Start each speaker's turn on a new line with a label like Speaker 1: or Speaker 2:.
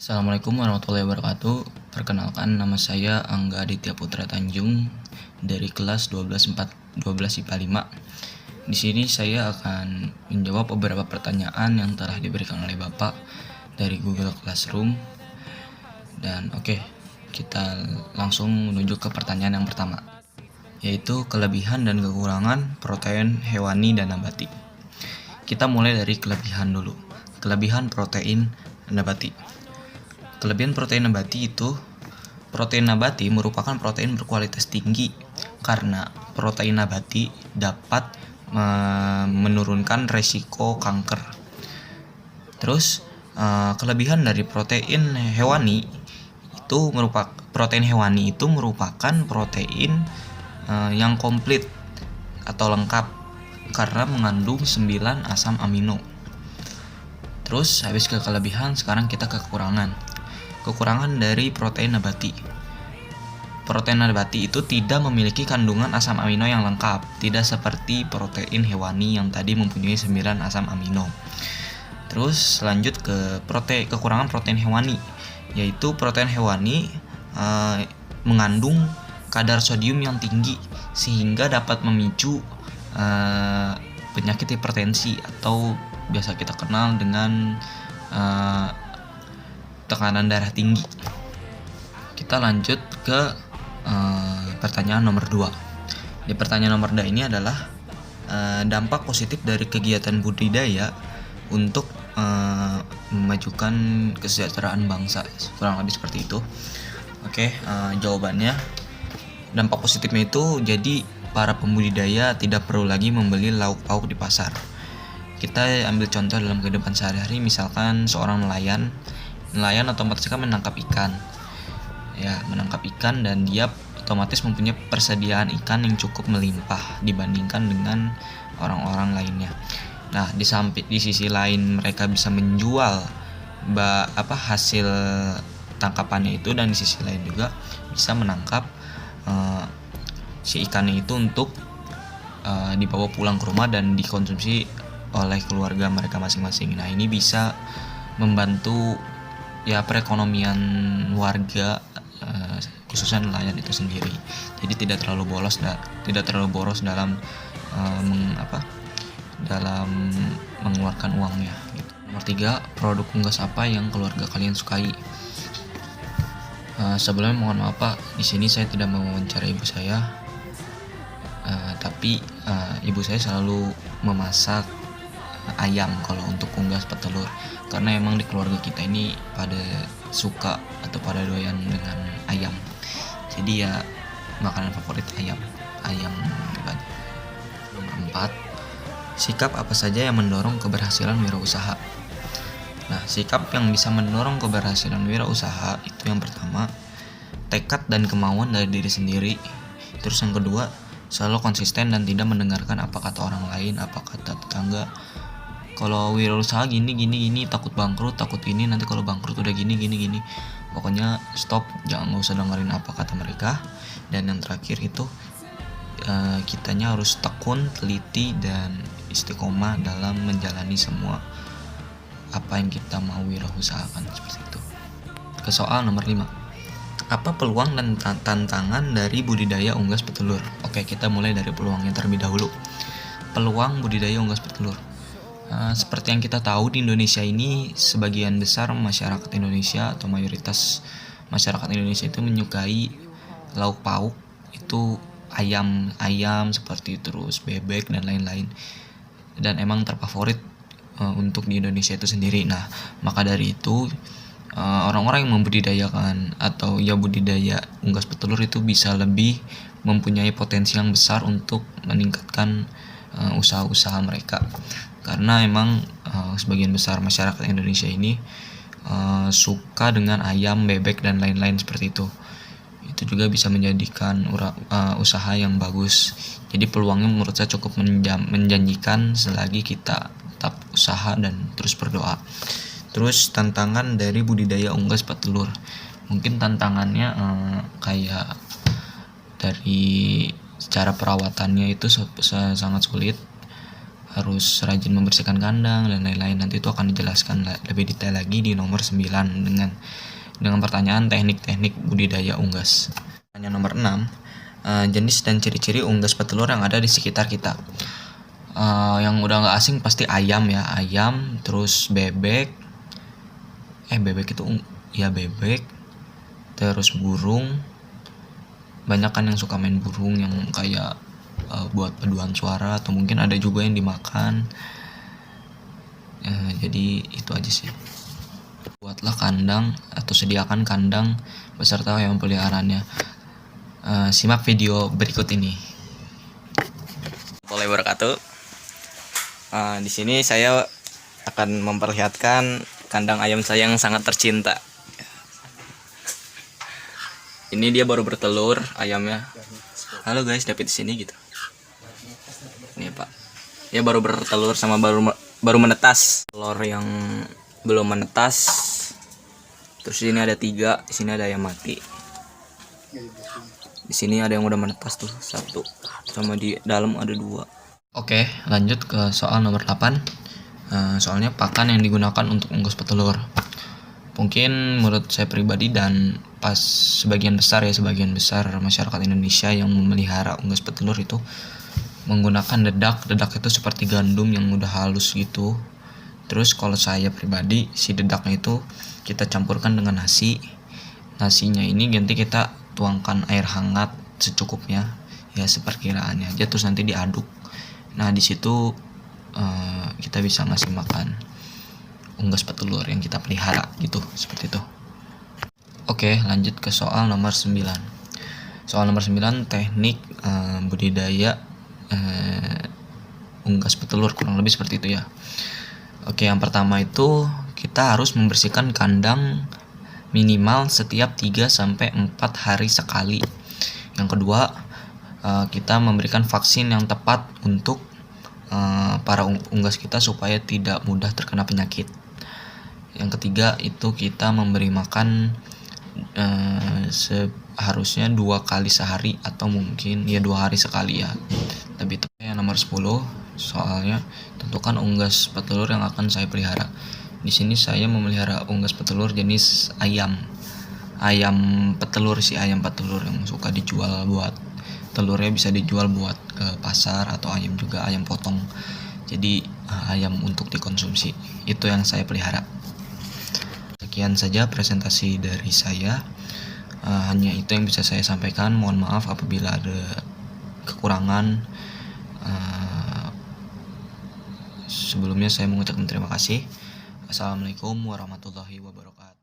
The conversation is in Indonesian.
Speaker 1: Assalamualaikum warahmatullahi wabarakatuh. Perkenalkan, nama saya Angga Aditya Putra Tanjung dari kelas 12 IPA 5. Di sini saya akan menjawab beberapa pertanyaan yang telah diberikan oleh Bapak dari Google Classroom. Dan kita langsung menuju ke pertanyaan yang pertama, yaitu kelebihan dan kekurangan protein hewani dan nabati. Kita mulai dari kelebihan dulu. Kelebihan protein nabati. Kelebihan protein nabati itu, protein nabati merupakan protein berkualitas tinggi karena protein nabati dapat menurunkan resiko kanker. Terus kelebihan dari protein hewani itu merupakan protein yang komplit atau lengkap karena mengandung 9 asam amino. Terus habis ke kelebihan, sekarang kita ke kekurangan. Kekurangan dari protein nabati. Protein nabati itu tidak memiliki kandungan asam amino yang lengkap, tidak seperti protein hewani yang tadi mempunyai 9 asam amino. Terus lanjut ke kekurangan protein hewani, yaitu protein hewani mengandung kadar sodium yang tinggi sehingga dapat memicu penyakit hipertensi atau biasa kita kenal dengan tekanan darah tinggi. Kita lanjut ke pertanyaan nomor 2. Di pertanyaan nomor 2 ini adalah dampak positif dari kegiatan budidaya untuk memajukan kesejahteraan bangsa, kurang lebih seperti itu. Jawabannya, dampak positifnya itu jadi para pembudidaya tidak perlu lagi membeli lauk pauk di pasar. Kita ambil contoh dalam kehidupan sehari-hari, misalkan seorang nelayan otomatis kan menangkap ikan dan dia otomatis mempunyai persediaan ikan yang cukup melimpah dibandingkan dengan orang-orang lainnya. Nah, di sisi lain mereka bisa menjual hasil tangkapannya itu, dan di sisi lain juga bisa menangkap si ikannya itu untuk dibawa pulang ke rumah dan dikonsumsi oleh keluarga mereka masing-masing. Nah, ini bisa membantu perekonomian warga, khususnya nelayan itu sendiri. Jadi tidak terlalu boros dalam mengeluarkan uangnya gitu. Nomor 3, produk unggas apa yang keluarga kalian sukai? Sebelumnya mohon maaf Pak, di sini saya tidak mewawancarai ibu saya, tapi ibu saya selalu memasak ayam kalau untuk unggas petelur, karena emang di keluarga kita ini pada suka atau pada doyan dengan ayam. Jadi ya makanan favorit ayam. Nomor 4, sikap apa saja yang mendorong keberhasilan wirausaha? Nah, sikap yang bisa mendorong keberhasilan wirausaha itu yang pertama, tekad dan kemauan dari diri sendiri. Terus yang kedua, selalu konsisten dan tidak mendengarkan apa kata orang lain, apa kata tetangga. Kalau wirausaha gini, takut bangkrut, takut ini, nanti kalau bangkrut udah gini. Pokoknya stop, jangan usah dengerin apa kata mereka. Dan yang terakhir itu kitanya harus tekun, teliti, dan istiqomah dalam menjalani semua apa yang kita mau wirausahakan, seperti itu. Ke soal nomor 5. Apa peluang dan tantangan dari budidaya unggas petelur? Kita mulai dari peluangnya terlebih dahulu. Peluang budidaya unggas petelur. Seperti yang kita tahu, di Indonesia ini sebagian besar masyarakat Indonesia atau mayoritas masyarakat Indonesia itu menyukai lauk pauk, itu ayam seperti terus bebek dan lain-lain, dan emang terfavorit untuk di Indonesia itu sendiri. Nah, maka dari itu orang-orang yang membudidayakan atau budidaya unggas petelur itu bisa lebih mempunyai potensi yang besar untuk meningkatkan usaha-usaha mereka, karena emang sebagian besar masyarakat Indonesia ini suka dengan ayam, bebek, dan lain-lain seperti itu. Itu juga bisa menjadikan usaha yang bagus. Jadi peluangnya menurut saya cukup menjanjikan selagi kita tetap usaha dan terus berdoa. Terus tantangan dari budidaya unggas petelur, mungkin tantangannya kayak dari cara perawatannya itu sangat sulit. harus rajin membersihkan kandang dan lain-lain. Nanti itu akan dijelaskan lebih detail lagi di nomor 9 dengan pertanyaan teknik-teknik budidaya unggas. Pertanyaan nomor 6, jenis dan ciri-ciri unggas petelur yang ada di sekitar kita. Yang udah nggak asing pasti ayam ya, ayam, terus bebek. Bebek itu bebek, terus burung. Banyak kan yang suka main burung yang kayak buat paduan suara, atau mungkin ada juga yang dimakan. Jadi itu aja sih. Buatlah kandang atau sediakan kandang beserta hewan peliharaannya. Simak video berikut ini. Assalamualaikum wabarakatuh. Di sini saya akan memperlihatkan kandang ayam saya yang sangat tercinta. Ini dia baru bertelur ayamnya. Halo guys, David di sini gitu. Nih Pak, ya baru bertelur sama baru menetas. Telur yang belum menetas. Terus di sini ada 3, di sini ada yang mati. Di sini ada yang udah menetas tuh 1, sama di dalam ada 2. Oke, lanjut ke soal nomor 8. Soalnya pakan yang digunakan untuk unggas petelur. Mungkin menurut saya pribadi dan sebagian besar masyarakat Indonesia yang memelihara unggas petelur itu menggunakan dedak. Dedak itu seperti gandum yang udah halus gitu. Terus kalau saya pribadi, si dedaknya itu kita campurkan dengan nasi. Nasinya ini nanti kita tuangkan air hangat secukupnya, ya seperkiraannya aja, terus nanti diaduk. Nah di situ kita bisa ngasih makan unggas petelur yang kita pelihara gitu, seperti itu. Oke, lanjut ke soal nomor 9. Soal nomor 9, teknik budidaya unggas petelur, kurang lebih seperti itu ya. Oke, yang pertama itu kita harus membersihkan kandang minimal setiap 3-4 hari sekali. Yang kedua, kita memberikan vaksin yang tepat untuk para unggas kita supaya tidak mudah terkena penyakit. Yang ketiga itu kita memberi makan seharusnya 2 kali sehari, atau mungkin ya 2 hari sekali ya. Tapi itu yang nomor 10, soalnya tentukan unggas petelur yang akan saya pelihara. Di sini saya memelihara unggas petelur jenis ayam petelur yang suka dijual buat telurnya, bisa dijual buat ke pasar, atau ayam juga ayam potong. Jadi ayam untuk dikonsumsi itu yang saya pelihara. Sekian saja presentasi dari saya. Hanya itu yang bisa saya sampaikan. Mohon maaf apabila ada kekurangan. Sebelumnya saya mengucapkan terima kasih. Assalamualaikum warahmatullahi wabarakatuh.